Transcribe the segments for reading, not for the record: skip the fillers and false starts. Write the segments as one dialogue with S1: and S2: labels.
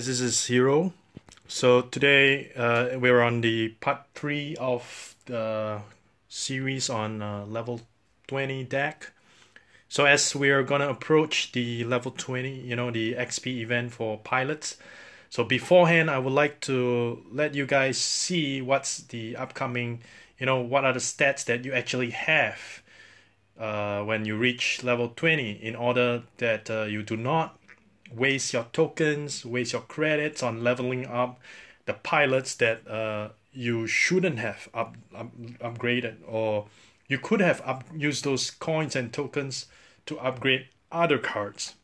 S1: This is Hero. So today we're on the part 3 of the series on level 20 deck. So as we're gonna approach the level 20, the XP event for pilots. So beforehand, I would like to let you guys see what's the upcoming, what are the stats that you actually have when you reach level 20 in order that you do not waste your tokens, waste your credits on leveling up the pilots that you shouldn't have upgraded, or you could have used those coins and tokens to upgrade other cards,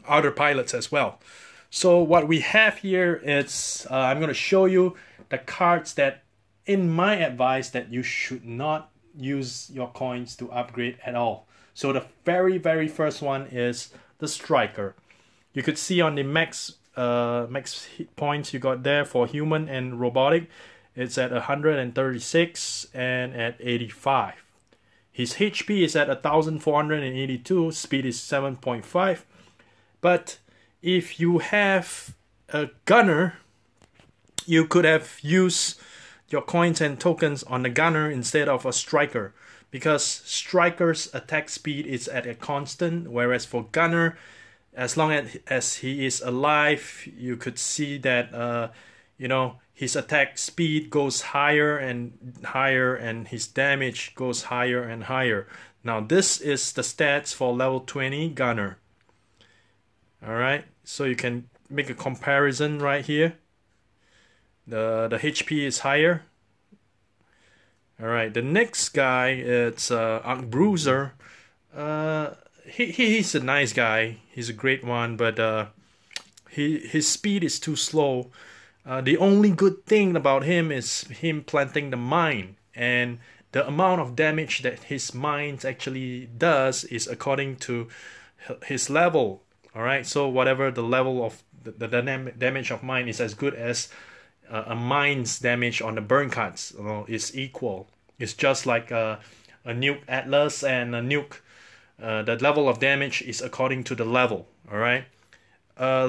S1: other pilots as well. So what we have here is I'm going to show you the cards that, in my advice, that you should not use your coins to upgrade at all. So the very first one is the Striker. You could see on the max hit points you got there for human and robotic, it's at 136 and at 85. His HP is at 1482, speed is 7.5. But if you have a gunner, you could have used your coins and tokens on the gunner instead of a striker, because striker's attack speed is at a constant, whereas for gunner, as long as he is alive, you could see that his attack speed goes higher and higher, and his damage goes higher and higher. Now this is the stats for level 20 gunner. Alright, so you can make a comparison right here. The HP is higher. Alright, the next guy is Arc Bruiser. He's a nice guy. He's a great one, but his speed is too slow. The only good thing about him is him planting the mine, and the amount of damage that his mines actually does is according to his level. Alright, so whatever the level of the damage of mine is, as good as a mine's damage on the burn cards, is equal. It's just like a nuke Atlas and a nuke. The level of damage is according to the level. Alright,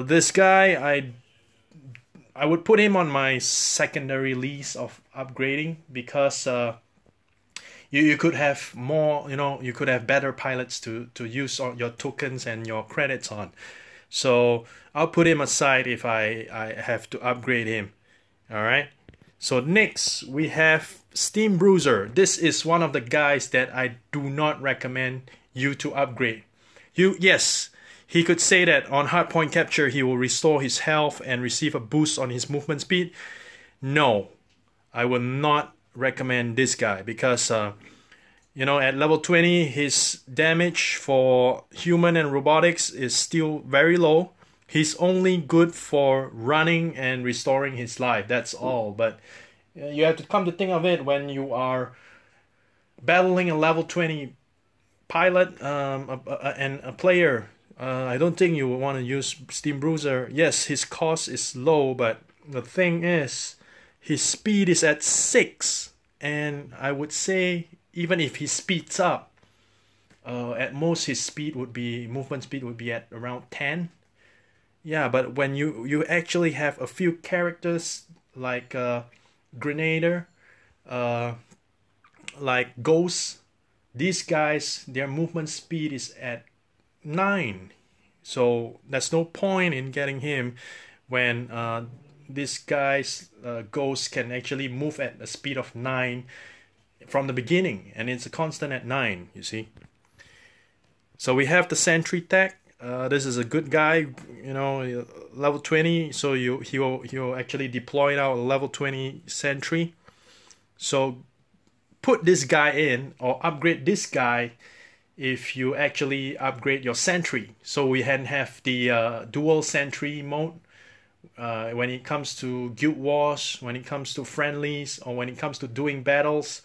S1: this guy, I would put him on my secondary list of upgrading, because you could have more, you could have better pilots to use your tokens and your credits on. So I'll put him aside if I have to upgrade him. Alright, so next we have Steam Bruiser. This is one of the guys that I do not recommend you to upgrade. Yes, he could say that on hardpoint capture he will restore his health and receive a boost on his movement speed. No, I will not recommend this guy, because at level 20 his damage for human and robotics is still very low. He's only good for running and restoring his life, that's all. But you have to come to think of it, when you are battling a level 20 pilot and a player, I don't think you would want to use Steam Bruiser. Yes, his cost is low, but the thing is, his speed is at 6, and I would say even if he speeds up, at most his movement speed would be at around 10. Yeah, but when you actually have a few characters like Grenadier, like Ghost, these guys, their movement speed is at 9. So there's no point in getting him when this guy's Ghost can actually move at a speed of 9 from the beginning, and it's a constant at 9, you see. So we have the Sentry tech. This is a good guy, level 20, so he'll actually deploy out a level 20 Sentry. So put this guy in, or upgrade this guy if you actually upgrade your Sentry. So we can have the dual Sentry mode when it comes to guild wars, when it comes to friendlies, or when it comes to doing battles.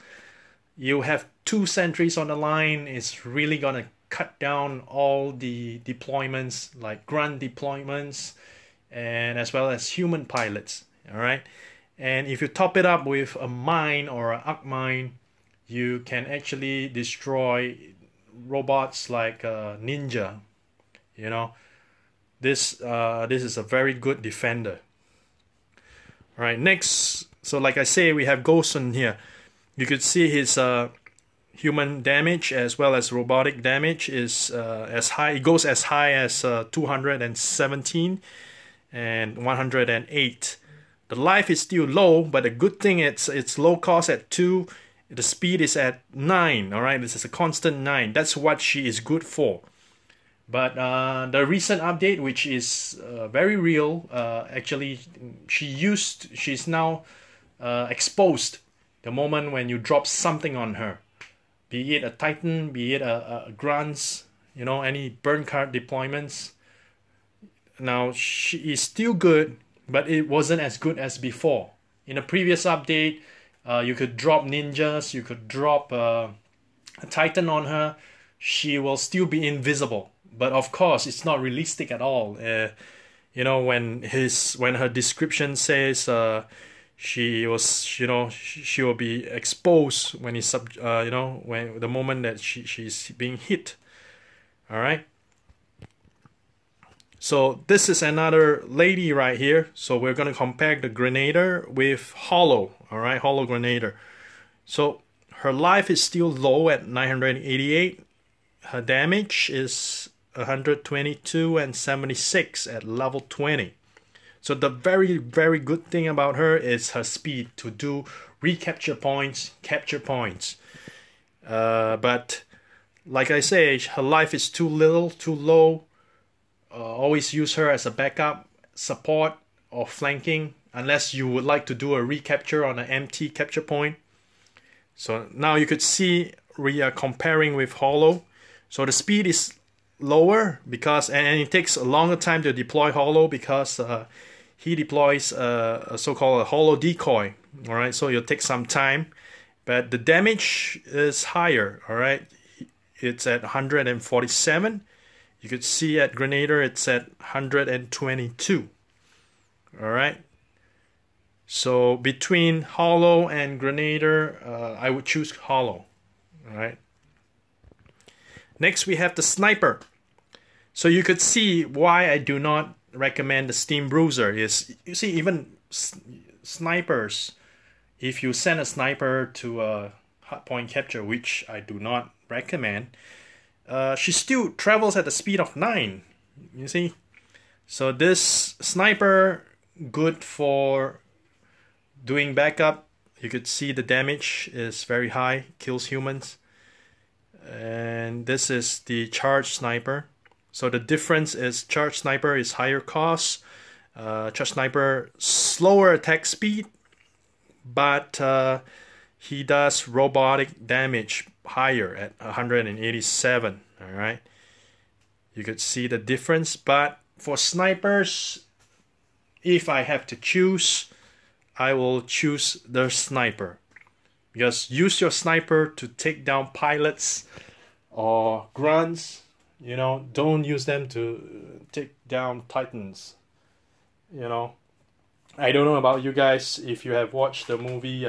S1: You have 2 sentries on the line. It's really gonna cut down all the deployments, like grunt deployments, and as well as human pilots. Alright, and if you top it up with a mine or an arc mine, you can actually destroy robots like Ninja. this is a very good defender. All right, next, so like I say, we have Ghost on here. You could see his human damage as well as robotic damage is as high. It goes as high as 217 and 108. The life is still low, but the good thing it's low cost at 2. The speed is at 9. All right, this is a constant 9. That's what she is good for. But the recent update, which is very real, actually, she's now exposed the moment when you drop something on her, be it a Titan, be it a grunts, you know, any burn card deployments. Now she is still good, but it wasn't as good as before. In a previous update, you could drop ninjas, you could drop a Titan on her, she will still be invisible. But of course, it's not realistic at all. You know, when her description says she was, you know, she will be exposed when it's you know, when the moment that she's being hit. All right. So this is another lady right here. So we're gonna compare the Grenader with Hollow. All right, Hollow Grenader. So her life is still low at 988. Her damage is 122 and 76 at level 20. So the very, very good thing about her is her speed to do recapture points, capture points. But like I say, her life is too little, too low. Always use her as a backup, support, or flanking, unless you would like to do a recapture on an empty capture point. So now you could see we are comparing with Hollow. So the speed is lower because, and it takes a longer time to deploy Hollow because he deploys a so-called a Hollow decoy. All right, so it'll take some time, but the damage is higher. All right, it's at 147. You could see at Grenader it's at 122. All right. So between Hollow and Grenader, I would choose Hollow. All right. Next we have the Sniper. So you could see why I do not recommend the Steam Bruiser. Is, you see, even snipers, if you send a sniper to a hardpoint capture, which I do not recommend, she still travels at the speed of 9. You see, so this sniper good for doing backup. You could see the damage is very high, kills humans. And this is the charge sniper. So the difference is charge sniper is higher cost, charge sniper slower attack speed, but he does robotic damage higher at 187. All right, you could see the difference. But for snipers, if I have to choose, I will choose the sniper, because use your sniper to take down pilots or grunts. You know, don't use them to take down Titans. You know, I don't know about you guys if you have watched the movie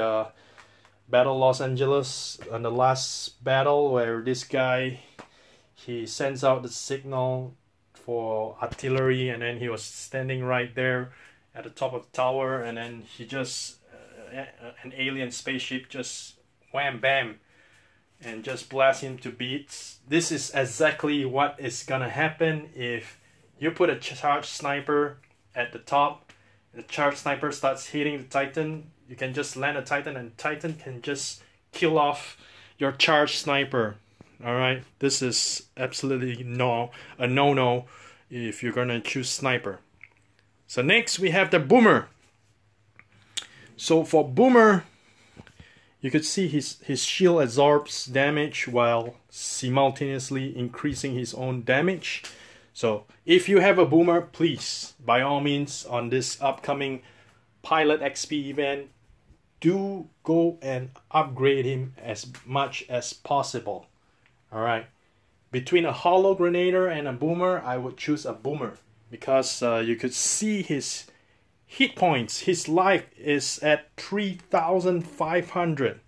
S1: Battle Los Angeles, and the last battle where this guy, he sends out the signal for artillery, and then he was standing right there at the top of the tower, and then he just an alien spaceship just wham bam and just blast him to bits. This is exactly what is gonna happen if you put a charge sniper at the top. The charge sniper starts hitting the Titan. You can just land a Titan, and Titan can just kill off your charge sniper. All right, this is absolutely a no-no if you're gonna choose sniper. So next we have the Boomer. So for Boomer, you could see his shield absorbs damage while simultaneously increasing his own damage. So if you have a Boomer, please, by all means, on this upcoming Pilot XP event, do go and upgrade him as much as possible. All right. Between a Hollow Grenader and a Boomer, I would choose a Boomer, because you could see his hit points. His life is at 3,500.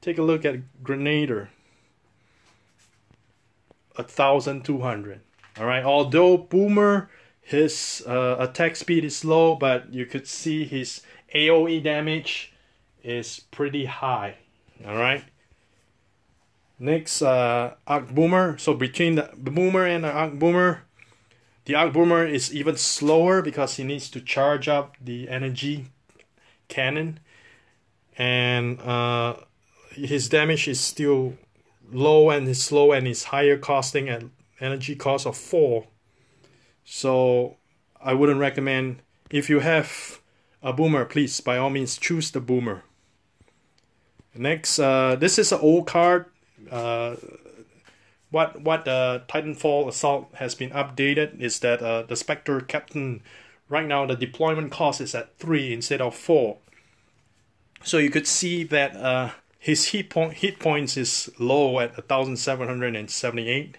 S1: Take a look at Grenader. 1,200. All right. Although Boomer, His attack speed is low, but you could see his AoE damage is pretty high. Alright. Next, Arc Boomer. So between the Boomer and the Arc Boomer, the Arc Boomer is even slower because he needs to charge up the energy cannon. And his damage is still low and is slow and is higher costing at energy cost of 4. So I wouldn't recommend. If you have a Boomer, please by all means choose the Boomer. Next, this is an old card. What Titanfall Assault has been updated is that the Spectre Captain, right now the deployment cost is at 3 instead of 4. So you could see that his hit points is low at 1778.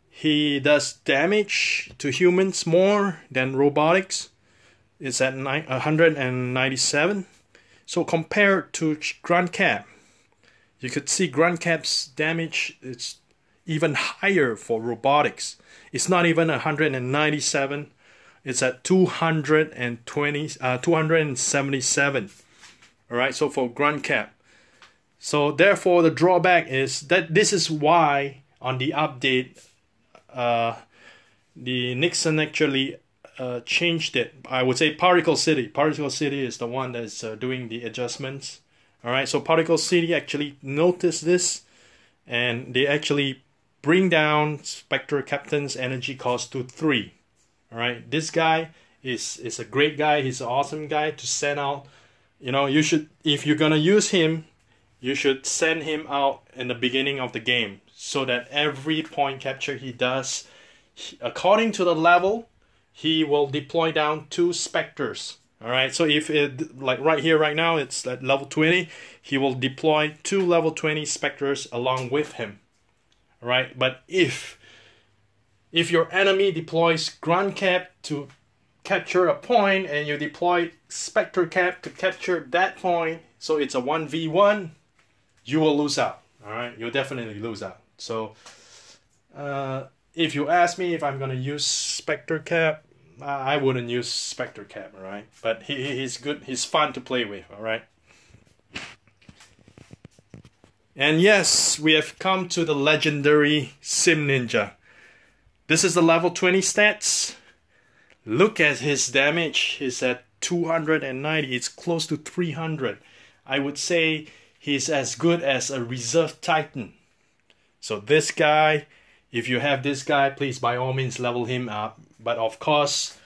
S1: He does damage to humans more than robotics. It's at 197. So compared to Grunt Cap, you could see Grunt Cap's damage is even higher for robotics. It's not even 197. It's at 277. All right, so for Grunt Cap. So therefore, the drawback is that this is why on the update, the Nixon actually changed it. I would say Particle City. Particle City is the one that's doing the adjustments. All right, so Particle City actually noticed this, and they actually bring down Spectre Captain's energy cost to 3. All right, this guy is a great guy. He's an awesome guy to send out. You know, you should, if you're gonna use him, you should send him out in the beginning of the game so that every point capture he does, according to the level, he will deploy down 2 Spectres. All right, so if it, like right here, right now, it's at level 20, he will deploy 2 level 20 Spectres along with him. All right, but if your enemy deploys Grunt Cap to capture a point and you deploy Spectre Cap to capture that point, so it's a 1v1, you will lose out. All right, you'll definitely lose out. So if you ask me if I'm gonna use Spectre Cap, I wouldn't use Spectre Cap. All right, but he's good. He's fun to play with. All right. And yes, we have come to the legendary Sim Ninja. This is the level 20 stats. Look at his damage. He's at 290. It's close to 300. I would say he's as good as a reserve Titan. So this guy, if you have this guy, please by all means level him up. But of course,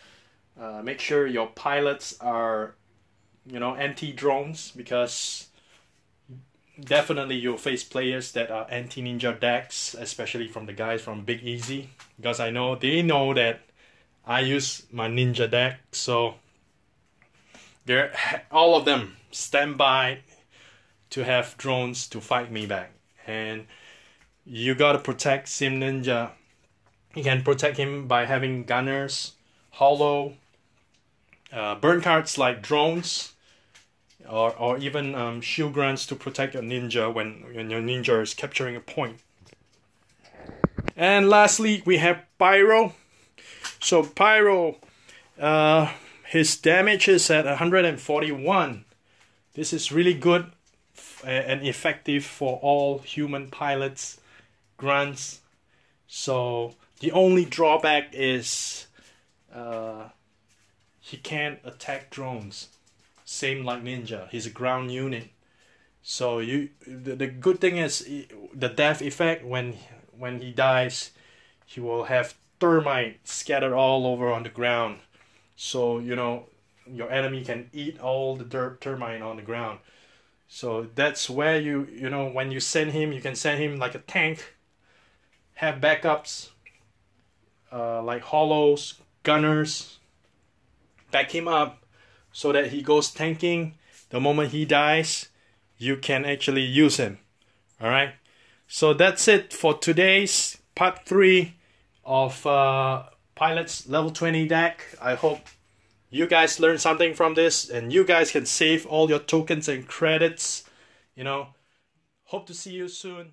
S1: make sure your pilots are, anti-drones, because definitely you'll face players that are anti-ninja decks, especially from the guys from Big Easy, because I know they know that I use my ninja deck, so they're all of them stand by to have drones to fight me back. And you gotta protect Sim Ninja. You can protect him by having gunners, hollow, burn cards like drones, or even shield grunts to protect your ninja when your ninja is capturing a point. And lastly, we have Pyro. So Pyro, his damage is at 141. This is really good and effective for all human pilots, grunts. So the only drawback is he can't attack drones. Same like Ninja, he's a ground unit. So the good thing is the death effect. When he dies, he will have termite scattered all over on the ground. So your enemy can eat all the termite on the ground. So that's where when you send him, you can send him like a tank. Have backups like hollows, gunners. Back him up so that he goes tanking. The moment he dies, you can actually use him. Alright, so that's it for today's part 3 of Pilot's level 20 deck. I hope you guys learned something from this, and you guys can save all your tokens and credits. Hope to see you soon.